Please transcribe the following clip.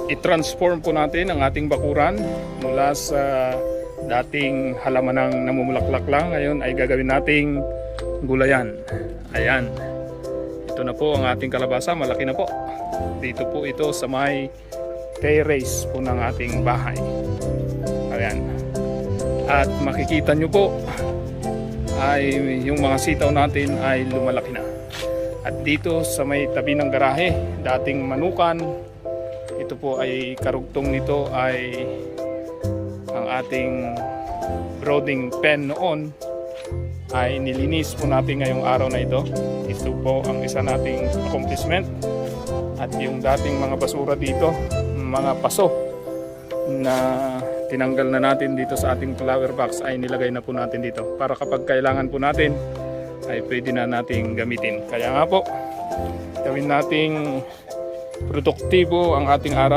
i-transform po natin ang ating bakuran mula sa dating halaman ng namumulaklak lang. Ngayon ay gagawin nating gulayan. Ayan. Ito na po ang ating kalabasa. Malaki na po. Dito po ito sa may terrace po ng ating bahay. Ayan. At makikita nyo po ay yung mga sitaw natin ay lumalaki na. At dito sa may tabi ng garahe, dating manukan, ito po ay karugtong nito ay ang ating brooding pen noon ay nilinis po natin ngayong araw na ito. Ito po ang isa nating accomplishment. At yung dating mga basura dito, mga paso na tinanggal na natin dito sa ating flower box ay nilagay na po natin dito para kapag kailangan po natin ay pwede na nating gamitin. Kaya nga po, gawin nating produktibo ang ating araw.